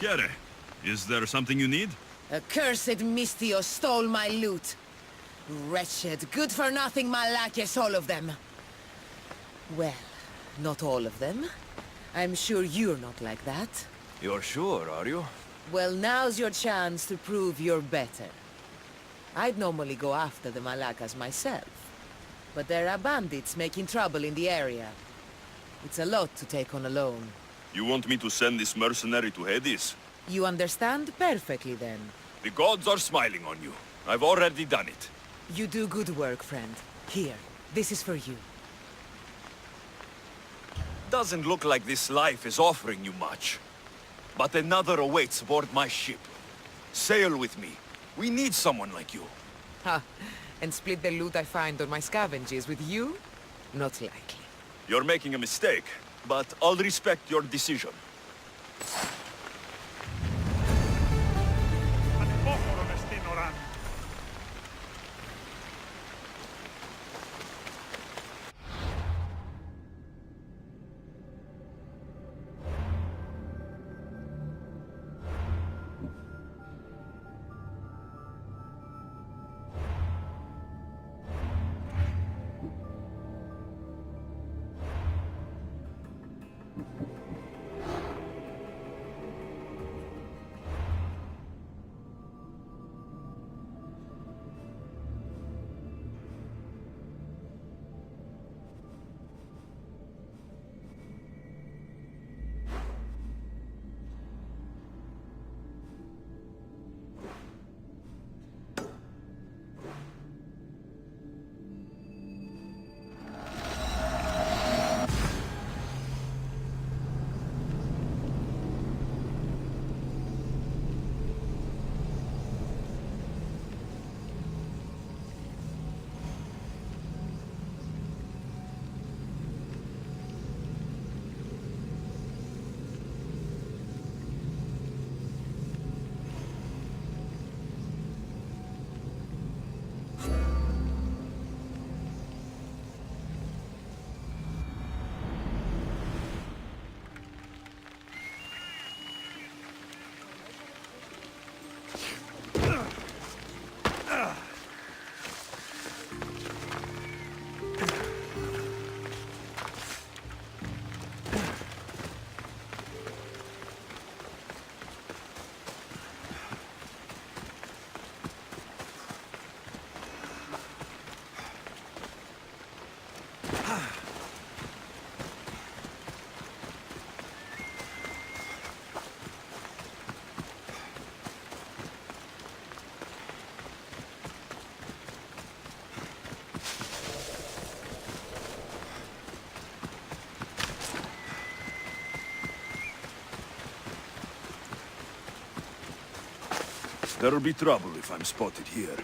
Thierry, is there something you need? Accursed Mistio stole my loot. Wretched, good-for-nothing Malakas, all of them. Well, not all of them. I'm sure you're not like that. You're sure, are you? Well, now's your chance to prove you're better. I'd normally go after the Malakas myself. But there are bandits making trouble in the area. It's a lot to take on alone. You want me to send this mercenary to Hades? You understand perfectly, then. The gods are smiling on you. I've already done it. You do good work, friend. Here, this is for you. Doesn't look like this life is offering you much. But another awaits aboard my ship. Sail with me. We need someone like you. Ha! And split the loot I find on my scavengers with you? Not likely. You're making a mistake, but I'll respect your decision. There'll be trouble if I'm spotted here.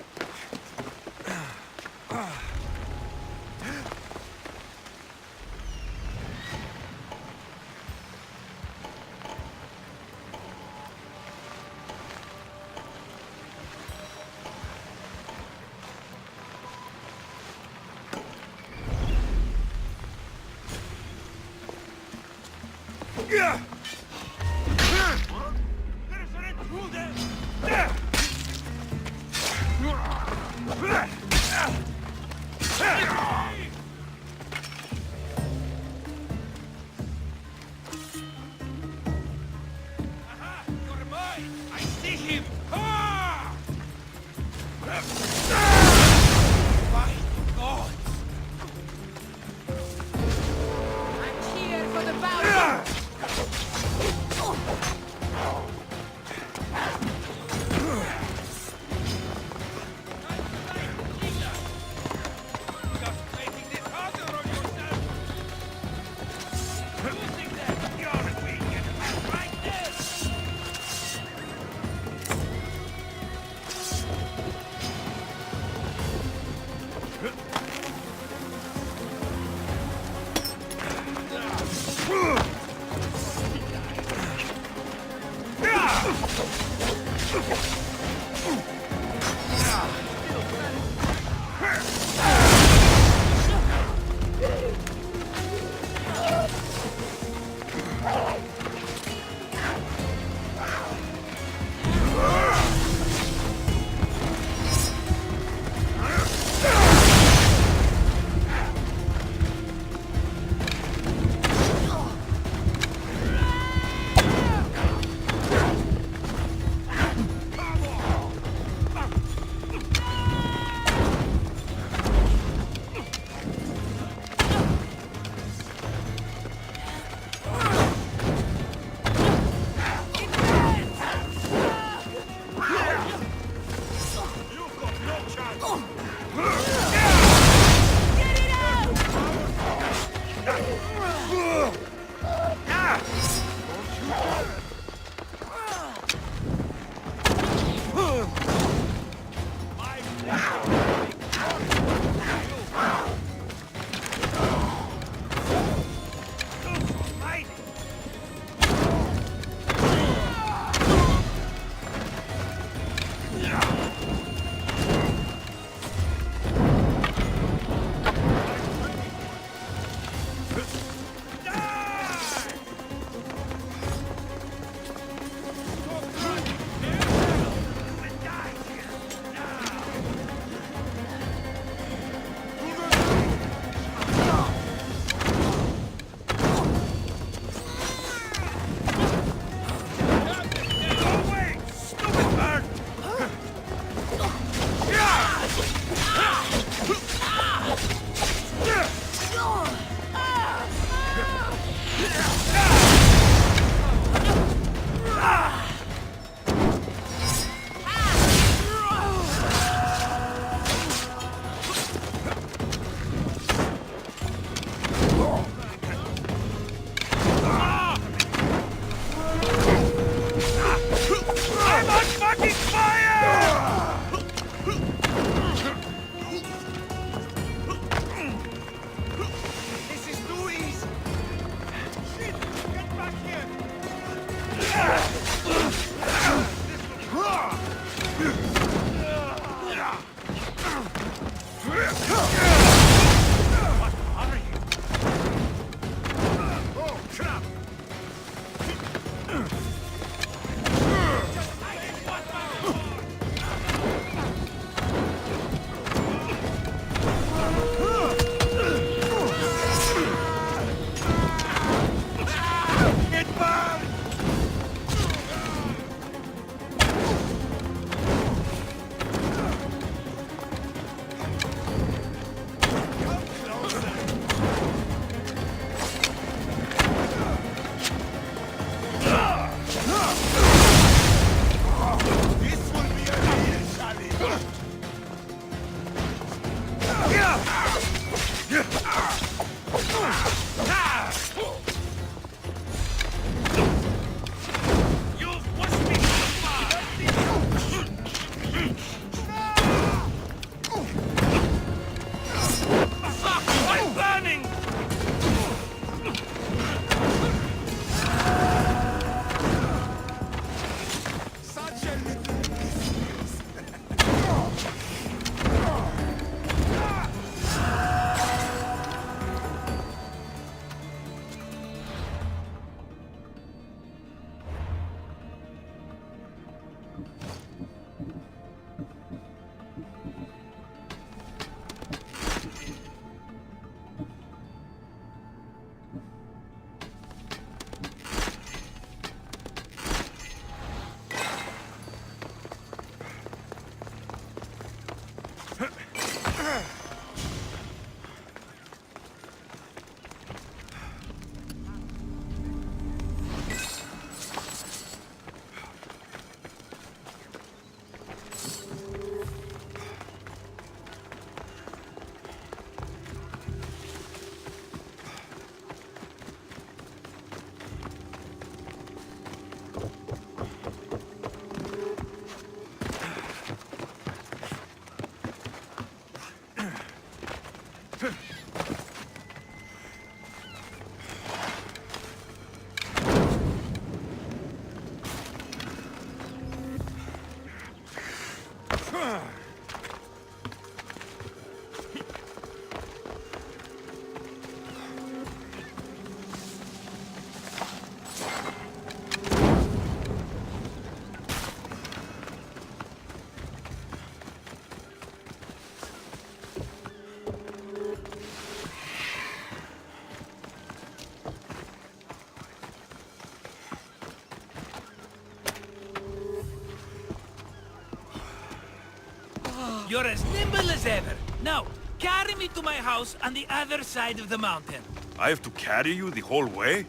You're as nimble as ever. Now, carry me to my house on the other side of the mountain. I have to carry you the whole way?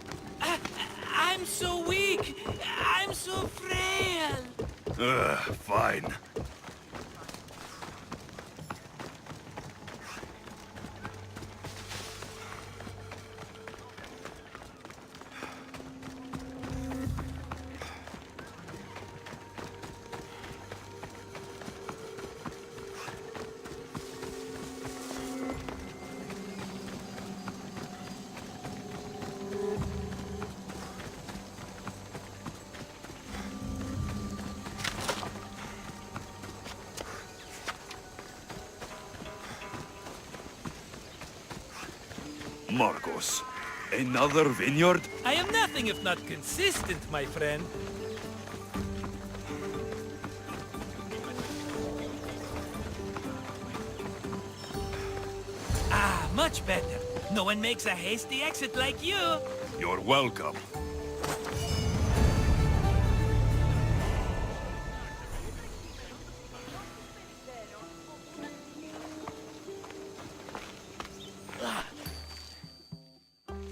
I'm so weak. I'm so frail. Fine. Marcos, another vineyard? I am nothing if not consistent, my friend. Ah, much better. No one makes a hasty exit like you. You're welcome.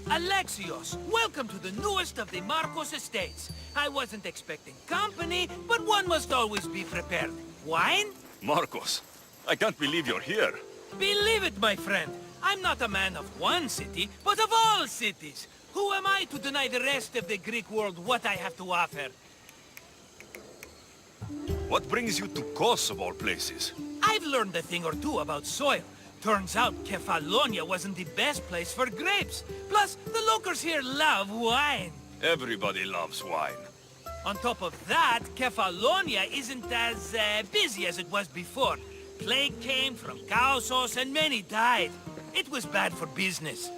Alexios, welcome to the newest of the Marcos estates. I wasn't expecting company, but one must always be prepared. Wine? Marcos, I can't believe you're here. Believe it, my friend. I'm not a man of one city, but of all cities. Who am I to deny the rest of the Greek world what I have to offer? What brings you to Kos of all places? I've learned a thing or two about soil. Turns out Kefalonia wasn't the best place for grapes. Plus, the locals here love wine. Everybody loves wine. On top of that, Kefalonia isn't as busy as it was before. Plague came from Kaosos and many died. It was bad for business.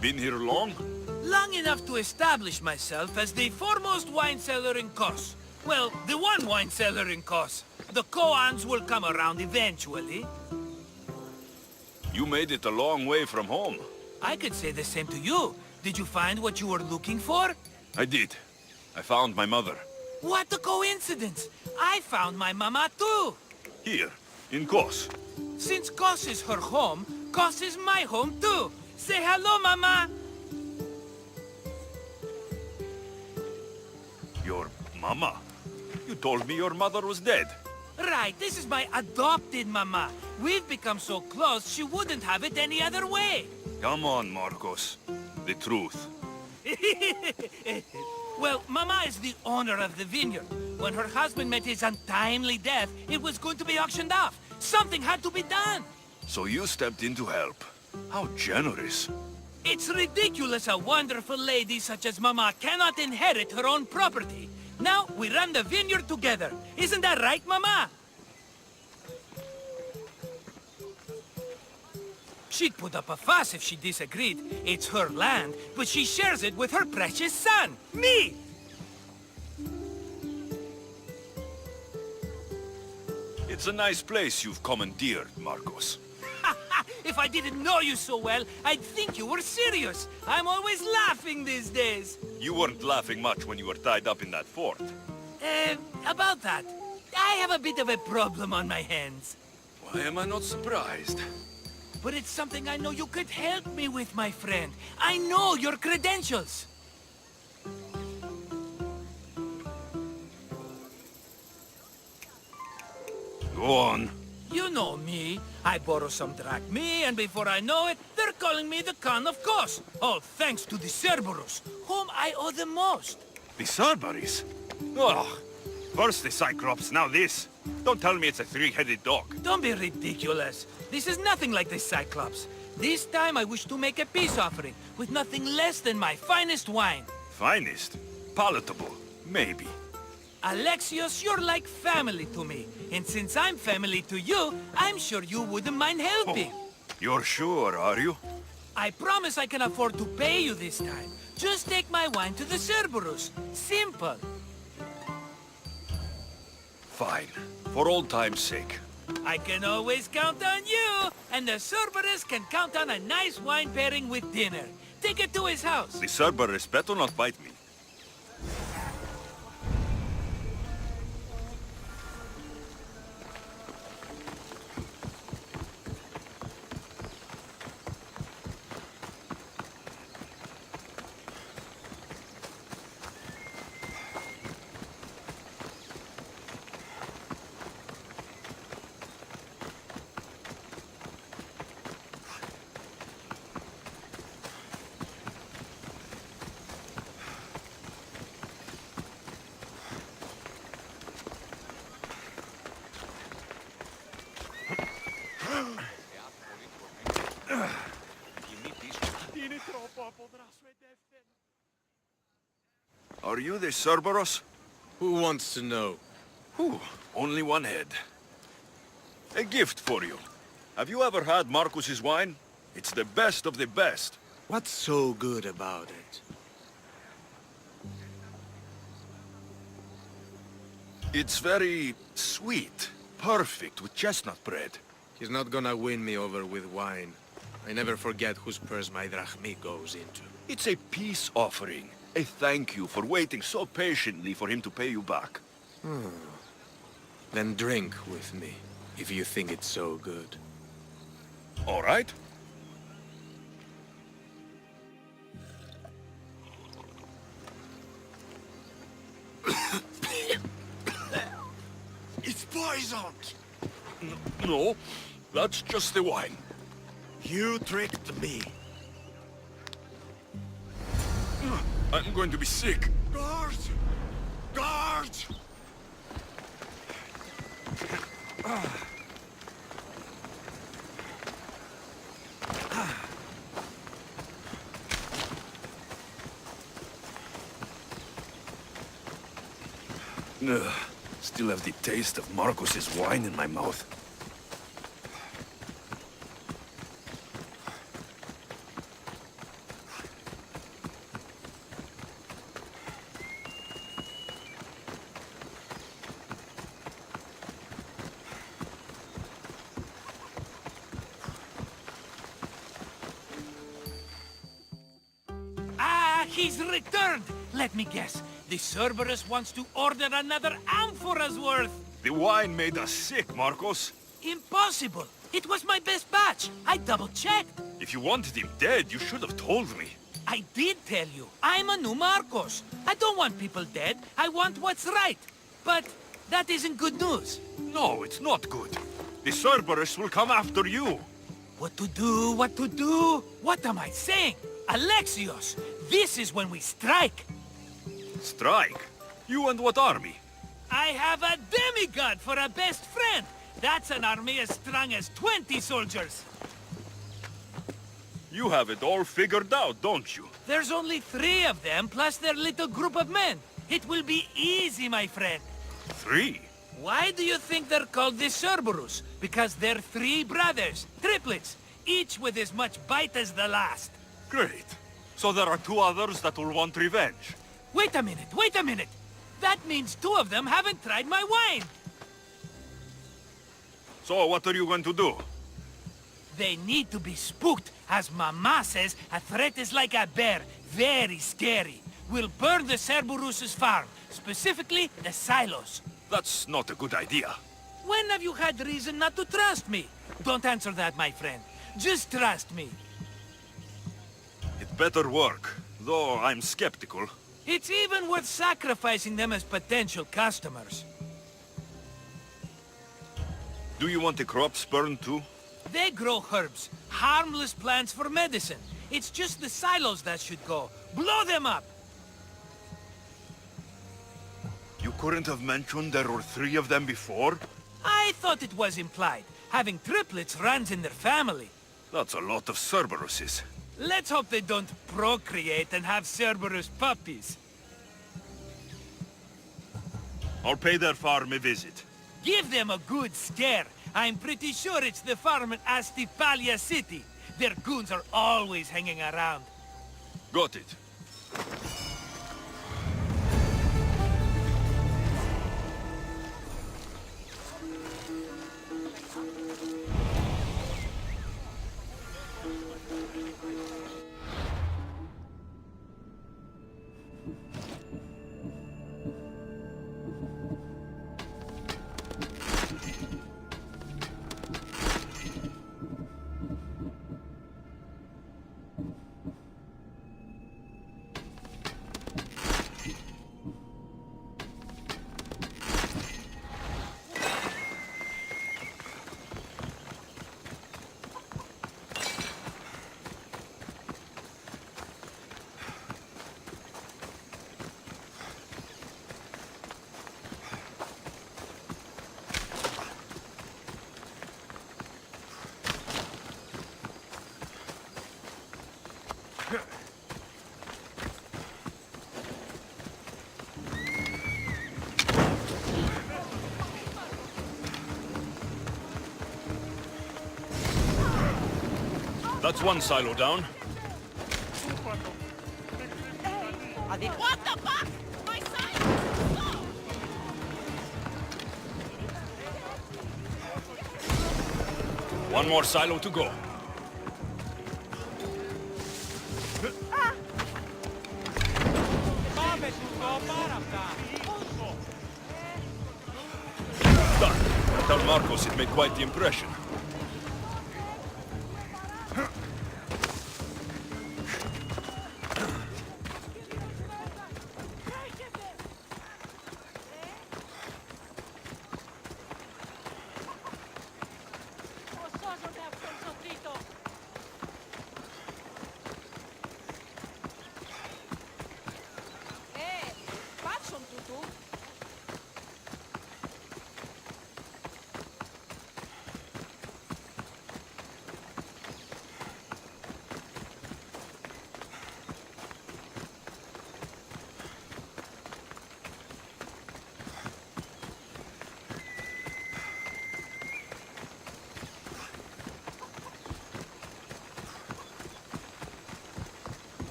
Been here long? Long enough to establish myself as the foremost wine seller in Kos. Well, the one wine seller in Kos. The Koans will come around eventually. You made it a long way from home. I could say the same to you. Did you find what you were looking for? I did. I found my mother. What a coincidence! I found my mama too! Here, in Kos. Since Kos is her home, Kos is my home too! Say hello, mama! Your mama? You told me your mother was dead. Right, this is my adopted mama. We've become so close, she wouldn't have it any other way. Come on, Marcos. The truth. Well, Mama is the owner of the vineyard. When her husband met his untimely death, it was going to be auctioned off. Something had to be done. So you stepped in to help. How generous. It's ridiculous a wonderful lady such as Mama cannot inherit her own property. Now, we run the vineyard together. Isn't that right, Mama? She'd put up a fuss if she disagreed. It's her land, but she shares it with her precious son, me! It's a nice place you've commandeered, Marcos. If I didn't know you so well, I'd think you were serious. I'm always laughing these days. You weren't laughing much when you were tied up in that fort. About that. I have a bit of a problem on my hands. Why am I not surprised? But it's something I know you could help me with, my friend. I know your credentials. Go on. You know me. I borrow some drachmae, and before I know it, they're calling me the Khan of Kos. All thanks to the Cerberus, whom I owe the most. The Cerberus? Oh, first the Cyclops, now this. Don't tell me it's a three-headed dog. Don't be ridiculous. This is nothing like the Cyclops. This time I wish to make a peace offering with nothing less than my finest wine. Finest? Palatable? Maybe. Alexios, you're like family to me. And since I'm family to you, I'm sure you wouldn't mind helping. Oh, you're sure, are you? I promise I can afford to pay you this time. Just take my wine to the Cerberus. Simple. Fine. For old time's sake. I can always count on you, and the Cerberus can count on a nice wine pairing with dinner. Take it to his house. The Cerberus better not bite me. Are you the Cerberus? Who wants to know? Whew, only one head. A gift for you. Have you ever had Marcus's wine? It's the best of the best. What's so good about it? It's very sweet. Perfect with chestnut bread. He's not gonna win me over with wine. I never forget whose purse my drachmi goes into. It's a peace offering. A thank you for waiting so patiently for him to pay you back. Then drink with me, if you think it's so good. All right? It's poisoned! No, that's just the wine. You tricked me. I'm going to be sick. Guards! Guards! Ugh, still have the taste of Marcus's wine in my mouth. He's returned! Let me guess. The Cerberus wants to order another amphora's worth. The wine made us sick, Marcos. Impossible! It was my best batch. I double-checked. If you wanted him dead, you should have told me. I did tell you. I'm a new Marcos. I don't want people dead. I want what's right. But that isn't good news. No, it's not good. The Cerberus will come after you. What to do? What to do? What am I saying? Alexios, this is when we strike. Strike? You and what army? I have a demigod for a best friend. That's an army as strong as 20 soldiers. You have it all figured out, don't you? There's only 3 of them, plus their little group of men. It will be easy, my friend. 3? Why do you think they're called the Cerberus? Because they're 3 brothers, triplets, each with as much bite as the last. Great. So there are 2 others that will want revenge. Wait a minute, wait a minute! That means 2 of them haven't tried my wine! So what are you going to do? They need to be spooked. As Mama says, a threat is like a bear, very scary. We'll burn the Cerberus's farm, specifically the silos. That's not a good idea. When have you had reason not to trust me? Don't answer that, my friend. Just trust me. It better work, though I'm skeptical. It's even worth sacrificing them as potential customers. Do you want the crops burned too? They grow herbs, harmless plants for medicine. It's just the silos that should go. Blow them up! You couldn't have mentioned there were 3 of them before? I thought it was implied. Having triplets runs in their family. That's a lot of Cerberuses. Let's hope they don't procreate and have Cerberus puppies. I'll pay their farm a visit. Give them a good scare. I'm pretty sure it's the farm in Astipalia City. Their goons are always hanging around. Got it. That's one silo down. What the fuck? My silo! One more silo to go. Done. I tell Marcos it made quite the impression.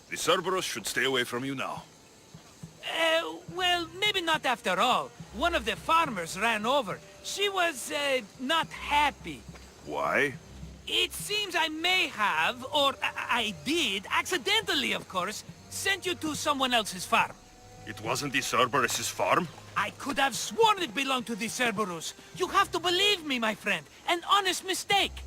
The Cerberus should stay away from you now. Well, maybe not after all. One of the farmers ran over. She was, not happy. Why? It seems I may have, or I did, accidentally of course, sent you to someone else's farm. It wasn't the Cerberus's farm? I could have sworn it belonged to the Cerberus. You have to believe me, my friend. An honest mistake.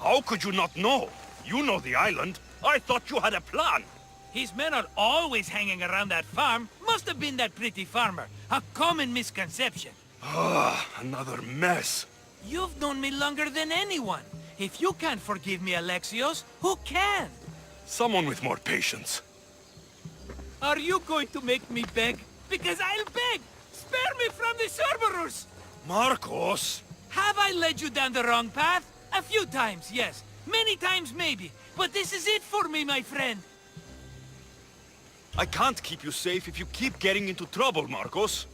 How could you not know? You know the island. I thought you had a plan. His men are always hanging around that farm. Must have been that pretty farmer. A common misconception. Ah, another mess. You've known me longer than anyone. If you can't forgive me, Alexios, who can? Someone with more patience. Are you going to make me beg? Because I'll beg! Spare me from the Cerberus! Marcos! Have I led you down the wrong path? A few times, yes. Many times, maybe. But this is it for me, my friend. I can't keep you safe if you keep getting into trouble, Marcos.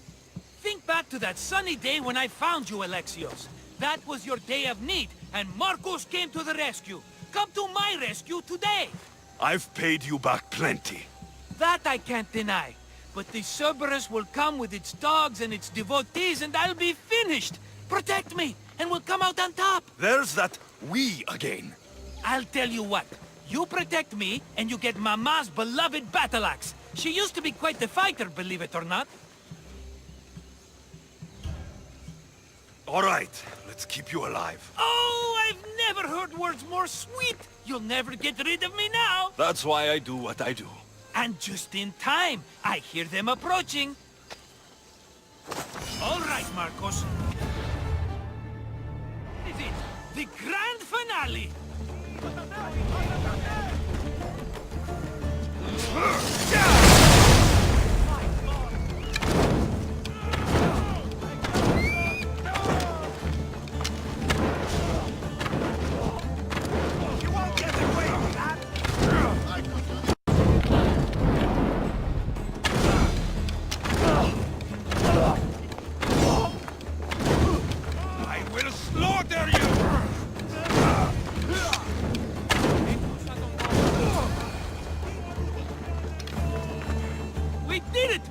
Think back to that sunny day when I found you, Alexios. That was your day of need, and Marcos came to the rescue. Come to my rescue today. I've paid you back plenty. That I can't deny. But the Cerberus will come with its dogs and its devotees, and I'll be finished. Protect me, and we'll come out on top. There's that we again. I'll tell you what. You protect me, and you get Mama's beloved battle axe. She used to be quite the fighter, believe it or not. All right, let's keep you alive. Oh, I've never heard words more sweet. You'll never get rid of me now. That's why I do what I do. And just in time. I hear them approaching. All right, Marcos. Is it the grand finale?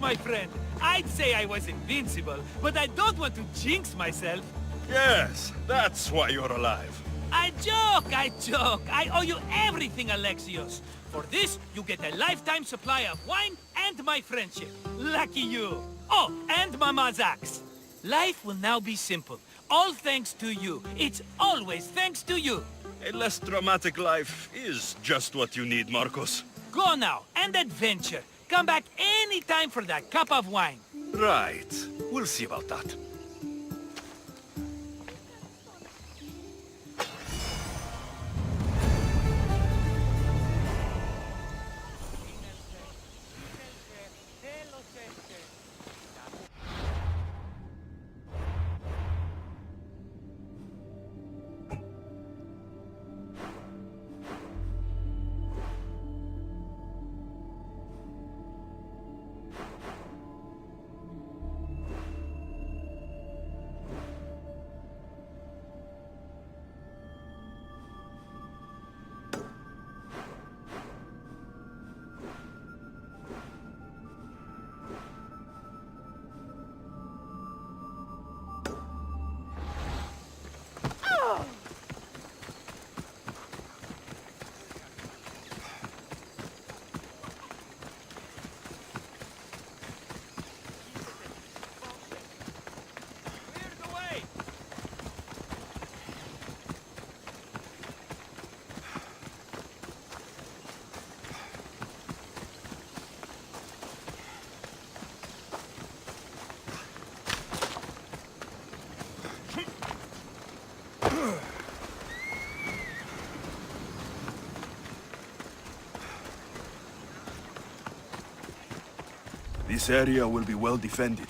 My friend, I'd say I was invincible, but I don't want to jinx myself. Yes, that's why you're alive. I joke, I joke. I owe you everything, Alexios. For this, you get a lifetime supply of wine and my friendship. Lucky you. Oh, and Mama's axe. Life will now be simple. All thanks to you. It's always thanks to you. A less dramatic life is just what you need, Marcos. Go now, and adventure. Come back any time for that cup of wine. Right. We'll see about that. This area will be well defended.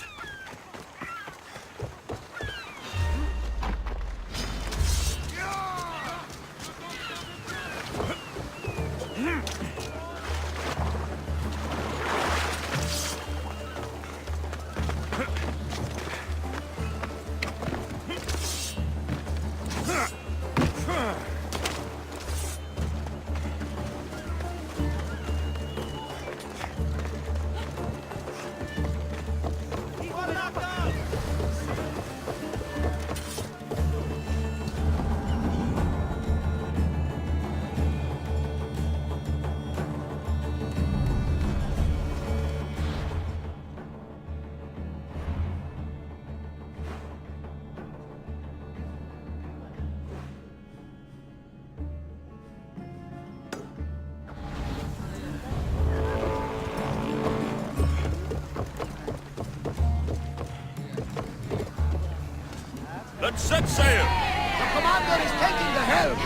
Let's set sail! The commander is taking the helm!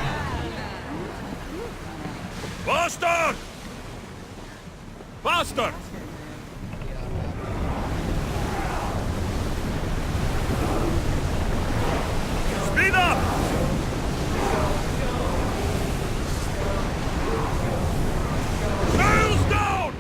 Faster! Faster! Speed up! Sails down!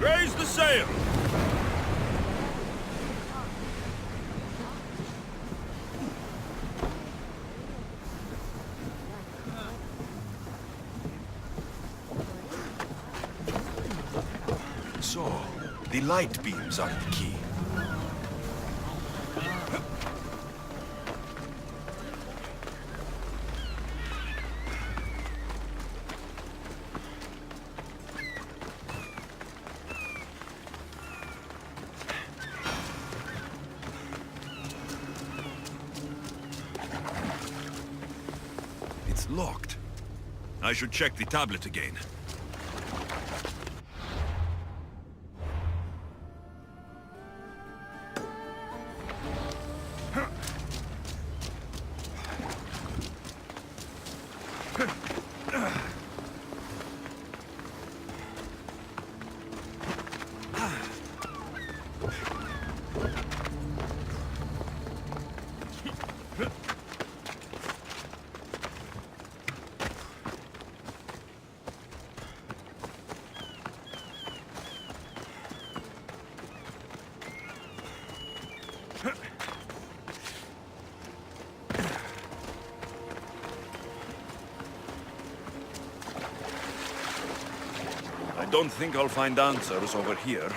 Raise the sail! So, the light beams are the key. It's locked. I should check the tablet again. don't think I'll find answers over here.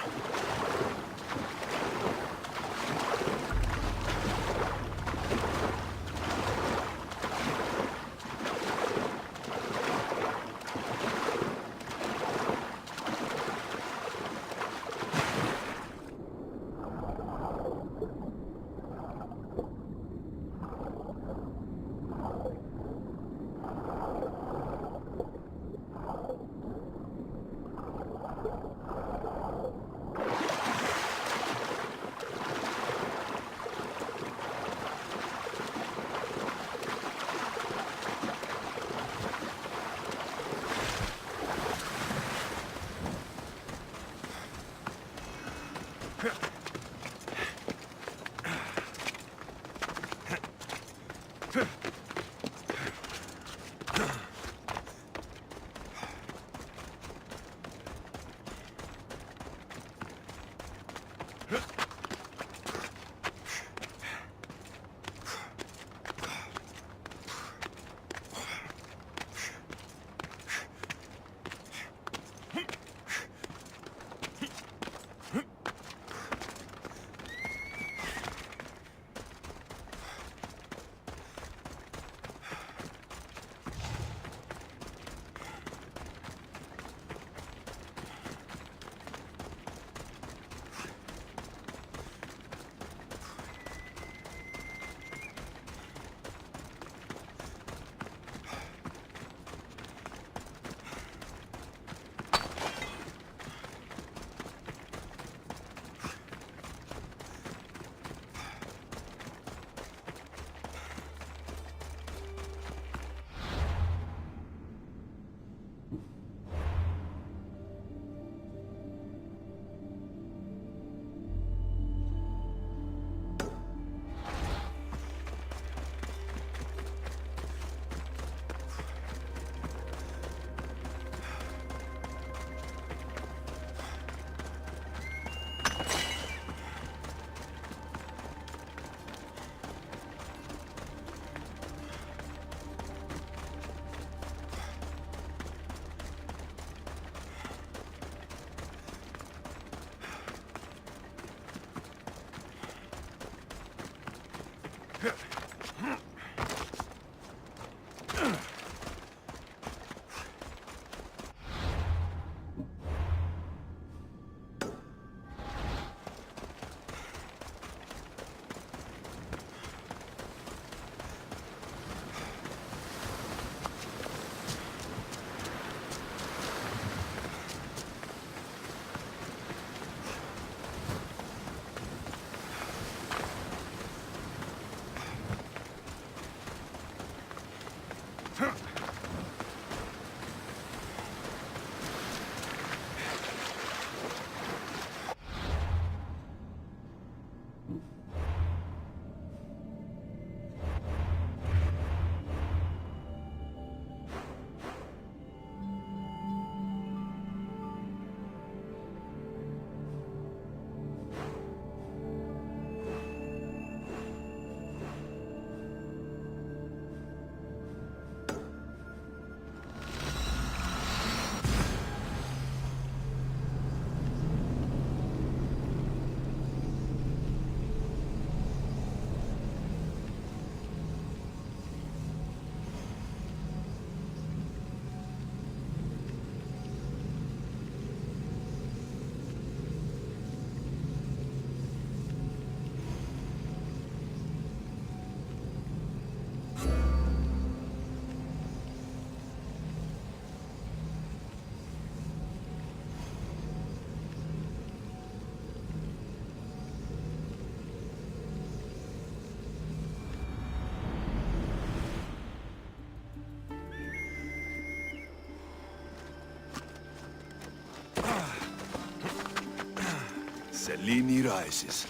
Cellini rises.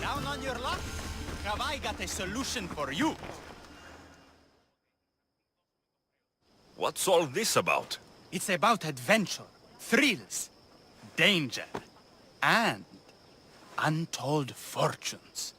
Down on your luck? Have I got a solution for you? What's all this about? It's about adventure, thrills, danger, and untold fortunes.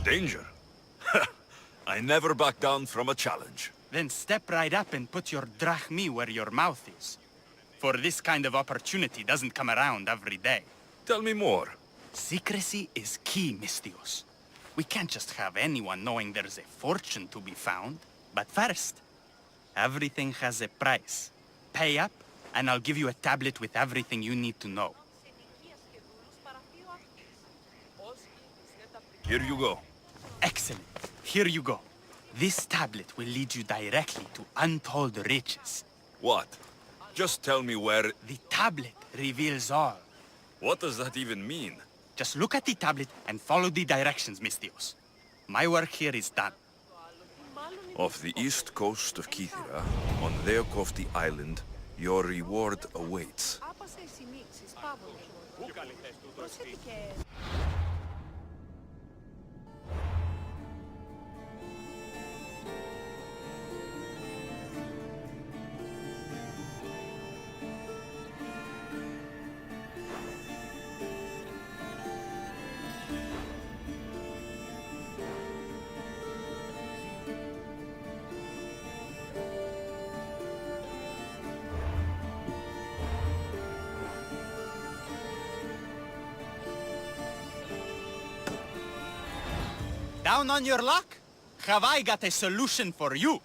Danger? I never back down from a challenge. Then step right up and put your drachmi where your mouth is. For this kind of opportunity doesn't come around every day. Tell me more. Secrecy is key, Mistios. We can't just have anyone knowing there's a fortune to be found. But first, everything has a price. Pay up, and I'll give you a tablet with everything you need to know. Here you go. Excellent. Here you go. This tablet will lead you directly to untold riches. What? Just tell me where... The tablet reveals all. What does that even mean? Just look at the tablet and follow the directions, Mistios. My work here is done. Off the east coast of Kythera, on Theokofti Island, your reward awaits. Down on your luck? Have I got a solution for you?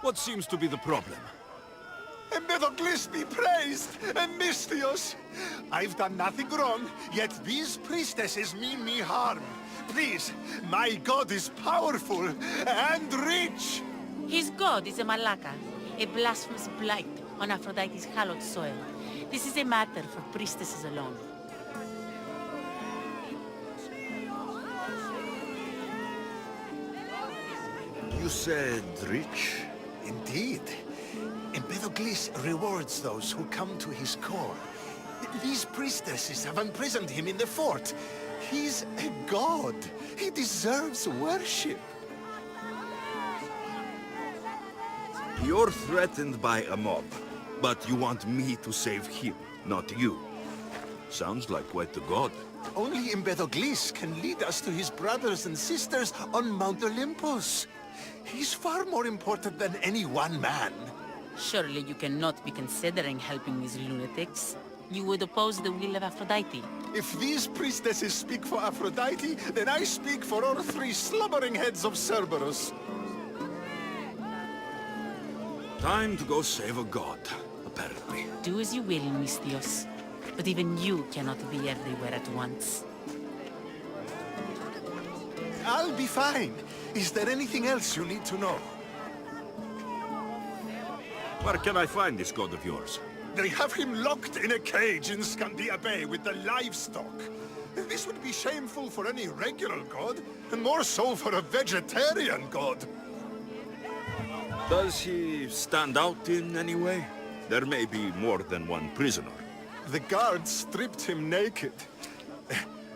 What seems to be the problem? Empedocles be praised, and Mistios. I've done nothing wrong, yet these priestesses mean me harm. Please, my god is powerful and rich. His god is a Malaka, a blasphemous blight on Aphrodite's hallowed soil. This is a matter for priestesses alone. You said rich? Indeed. Empedocles rewards those who come to his call. These priestesses have imprisoned him in the fort. He's a god. He deserves worship. You're threatened by a mob, but you want me to save him, not you. Sounds like quite the god. Only Empedocles can lead us to his brothers and sisters on Mount Olympus. He's far more important than any one man. Surely you cannot be considering helping these lunatics. You would oppose the will of Aphrodite. If these priestesses speak for Aphrodite, then I speak for all three slumbering heads of Cerberus. Time to go save a god, apparently. Do as you will, Mistios. But even you cannot be everywhere at once. I'll be fine. Is there anything else you need to know? Where can I find this god of yours? They have him locked in a cage in Scandia Bay with the livestock. This would be shameful for any regular god, and more so for a vegetarian god. Does he stand out in any way? There may be more than one prisoner. The guards stripped him naked.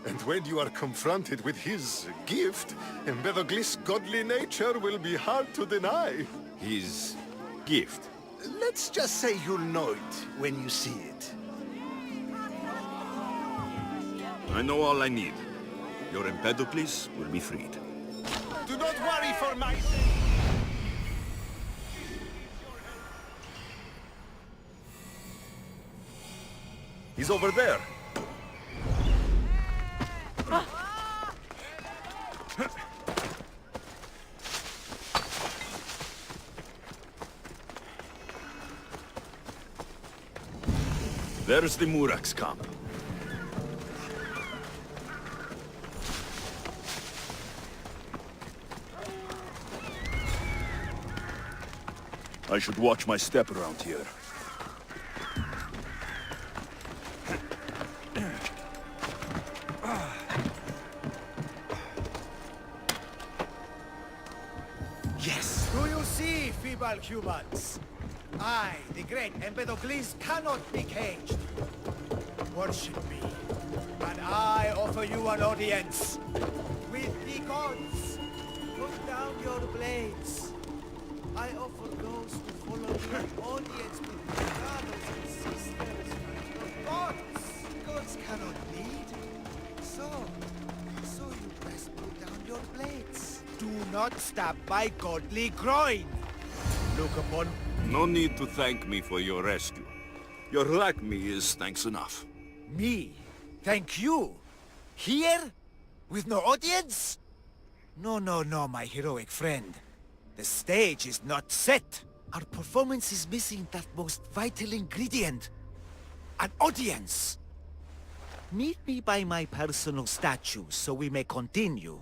And when you are confronted with his gift, Empedocles' godly nature will be hard to deny. His gift? Let's just say you'll know it when you see it. I know all I need. Your Empedocles will be freed. Do not worry for my sake. He's over there. There's the Murak's camp. I should watch my step around here. all humans. I, the great Empedocles, cannot be caged. Worship me, and I offer you an audience. With the gods, put down your blades. I offer those who follow me an audience with their brothers and sisters. The gods cannot lead. So you best put down your blades. Do not stab my godly groin. Look upon... No need to thank me for your rescue. Your lack me is thanks enough. Me? Thank you? Here? With no audience? No, my heroic friend. The stage is not set. Our performance is missing that most vital ingredient. An audience. Meet me by my personal statue so we may continue.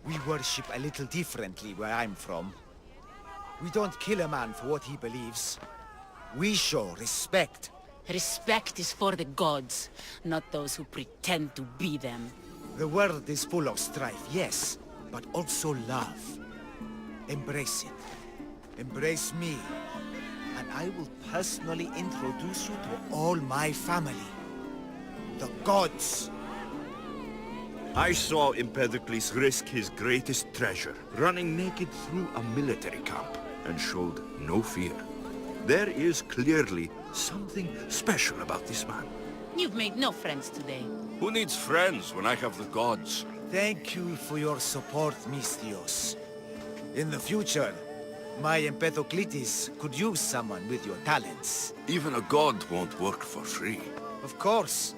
We worship a little differently where I'm from. We don't kill a man for what he believes. We show respect. Respect is for the gods, not those who pretend to be them. The world is full of strife, yes, but also love. Embrace it. Embrace me. And I will personally introduce you to all my family. The gods. I saw Empedocles risk his greatest treasure, running naked through a military camp, and showed no fear. There is clearly something special about this man. You've made no friends today. Who needs friends when I have the gods? Thank you for your support, Misthios. In the future, my Empedocles could use someone with your talents. Even a god won't work for free. Of course.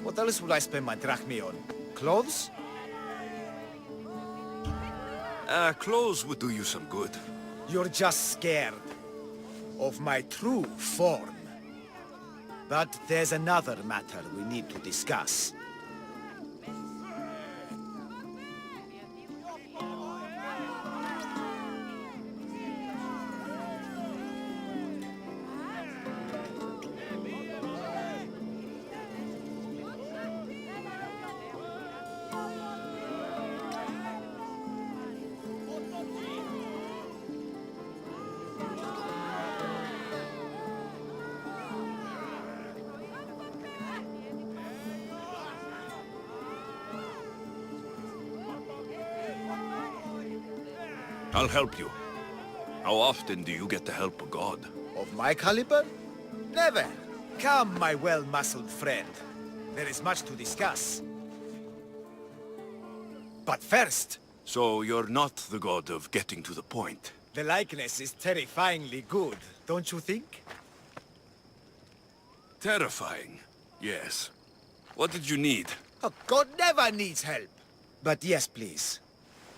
What else would I spend my drachmi on? Clothes? Clothes would do you some good. You're just scared of my true form. But there's another matter we need to discuss. I'll help you. How often do you get to help a god? Of my caliber? Never. Come, my well-muscled friend. There is much to discuss. But first... So you're not the god of getting to the point? The likeness is terrifyingly good, don't you think? Terrifying, yes. What did you need? A god never needs help. But yes, please.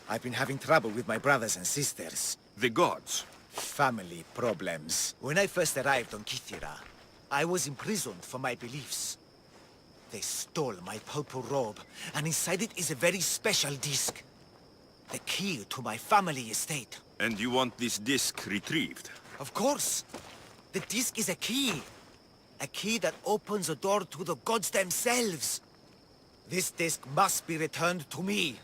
I've been having trouble with my brothers and sisters. The gods? Family problems. When I first arrived on Kythera, I was imprisoned for my beliefs. They stole my purple robe, and inside it is a very special disc. The key to my family estate. And you want this disc retrieved? Of course. The disc is a key. A key that opens a door to the gods themselves. This disc must be returned to me.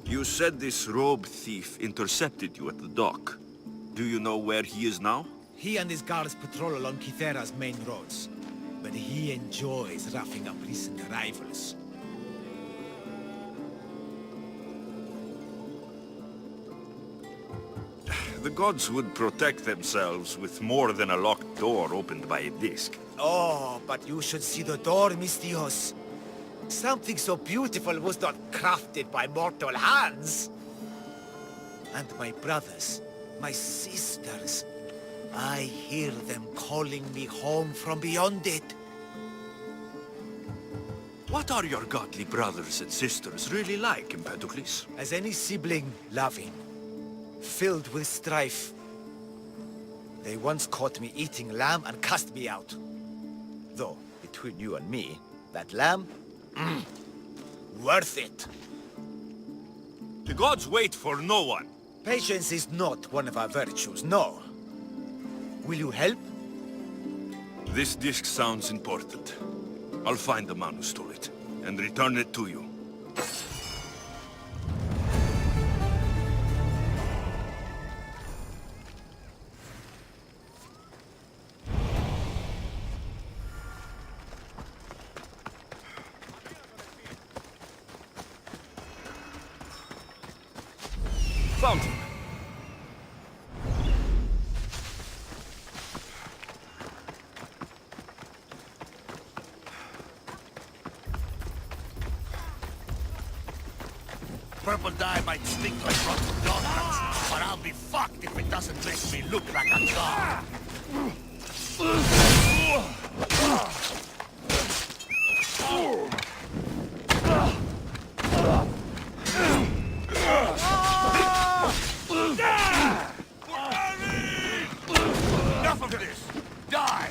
You said this robe thief intercepted you at the dock. Do you know where he is now? He and his guards patrol along Kythera's main roads. But he enjoys roughing up recent arrivals. The gods would protect themselves with more than a locked door opened by a disc. Oh, but you should see the door, Misthios. Something so beautiful was not crafted by mortal hands. And my brothers, my sisters, I hear them calling me home from beyond it. What are your godly brothers and sisters really like, Empedocles? As any sibling, loving, filled with strife. They once caught me eating lamb and cast me out. Though, between you and me, that lamb, worth it. The gods wait for no one. Patience is not one of our virtues, no. Will you help? This disc sounds important. I'll find the man who stole it, and return it to you. Found him. Purple dye might stink like rotten dog nuts, but I'll be fucked if it doesn't make me look like a god. Enough of this! Die!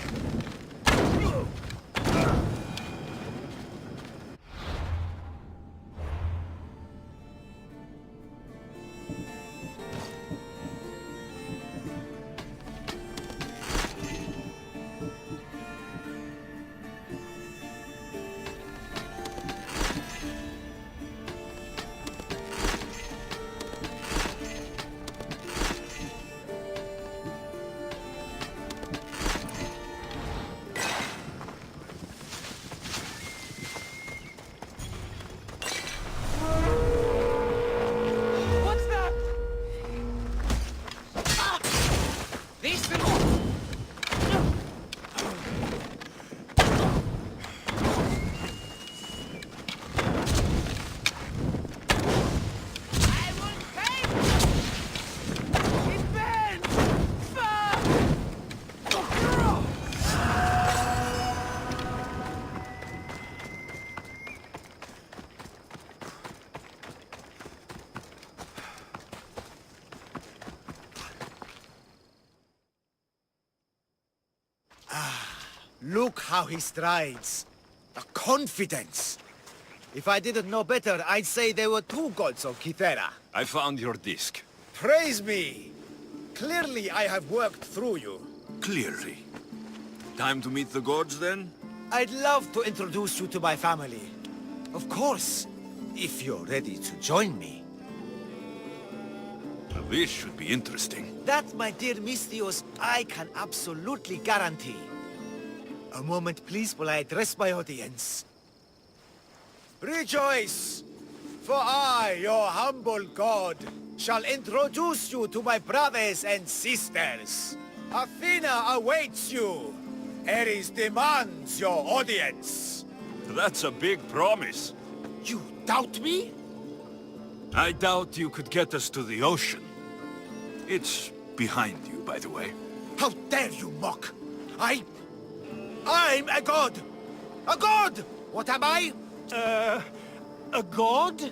What's that? This I will take it bends. Look how he strides. The confidence. If I didn't know better, I'd say there were two gods of Kythera. I found your disc. Praise me! Clearly I have worked through you. Clearly. Time to meet the gods, then? I'd love to introduce you to my family. Of course, if you're ready to join me. Now, this should be interesting. That, my dear Mistios, I can absolutely guarantee. A moment, please, while I address my audience. Rejoice! For I, your humble god, shall introduce you to my brothers and sisters. Athena awaits you. Ares demands your audience. That's a big promise. You doubt me? I doubt you could get us to the ocean. It's behind you, by the way. How dare you mock? I'm a god! A god! What am I? A god?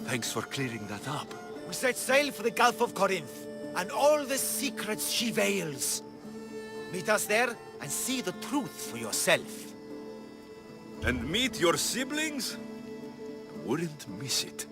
Thanks for clearing that up. We set sail for the Gulf of Corinth, and all the secrets she veils. Meet us there, and see the truth for yourself. And meet your siblings? I wouldn't miss it.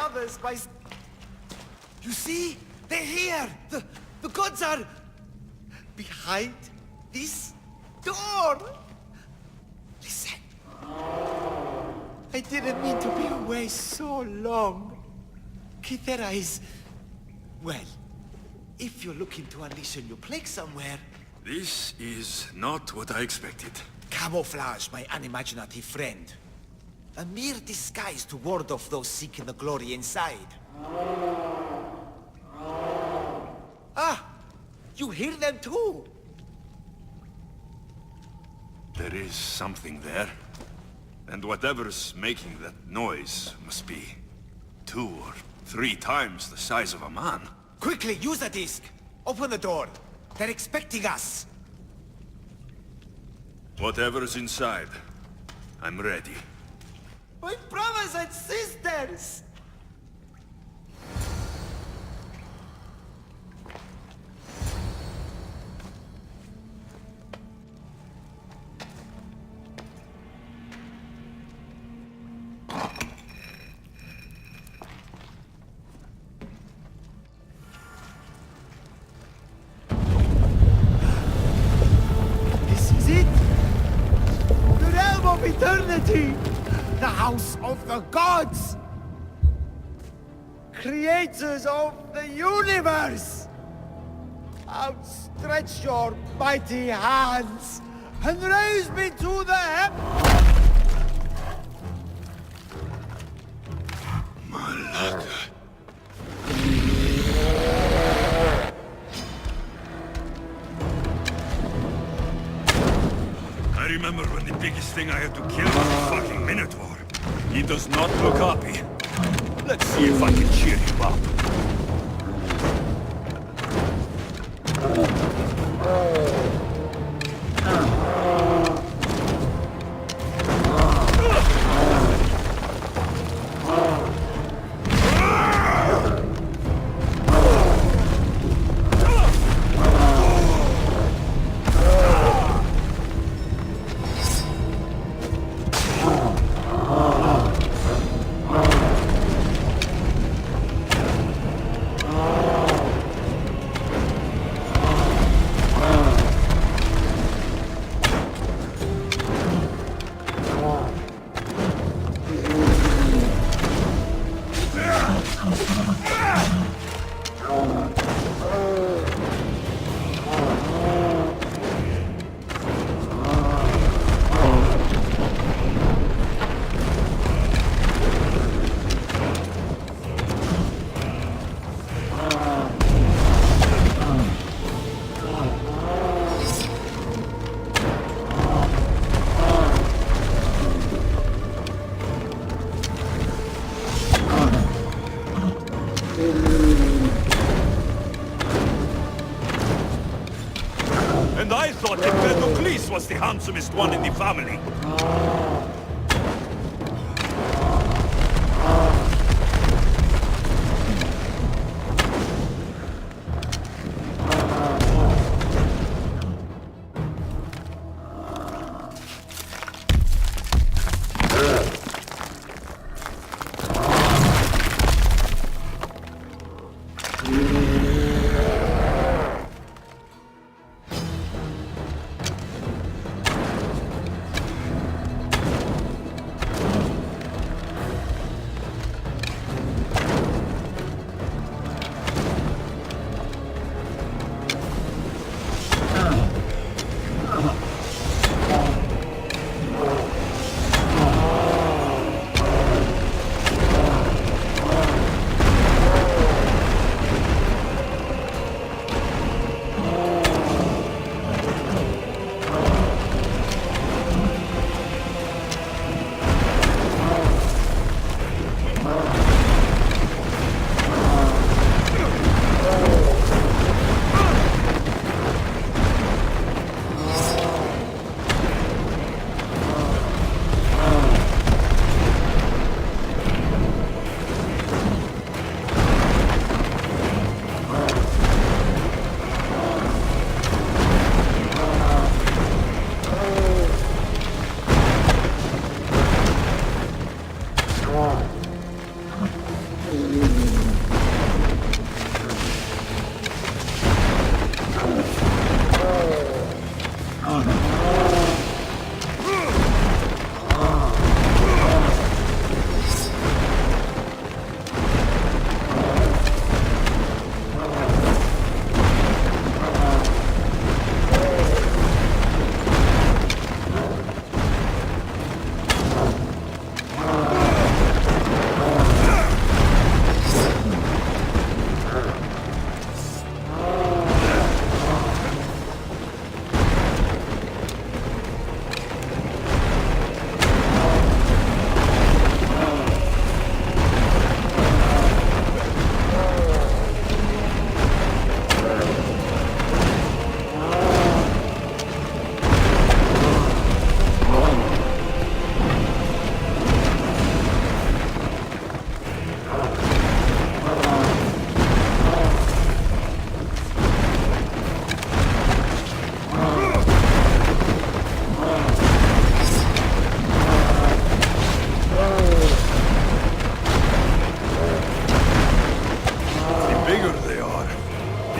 brothers, You see? They're here! The gods are... behind this door! Listen. I didn't mean to be away so long. Kythera is... well, if you're looking to unleash a new plague somewhere... This is not what I expected. Camouflage, my unimaginative friend. A mere disguise to ward off those seeking the glory inside. Ah! You hear them too! There is something there. And whatever's making that noise must be 2 or 3 times the size of a man. Quickly, use the disc! Open the door! They're expecting us! Whatever's inside, I'm ready. My brothers and sisters! This is it! The realm of eternity! The house of the gods! Creators of the universe! Outstretch your mighty hands and raise me to the Malaka. I remember when the biggest thing I had to kill was a fucking Minotaur. He does not look happy. Let's see if I can cheer him up. And I thought Empedocles was the handsomest one in the family.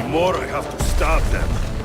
more I have to stab them.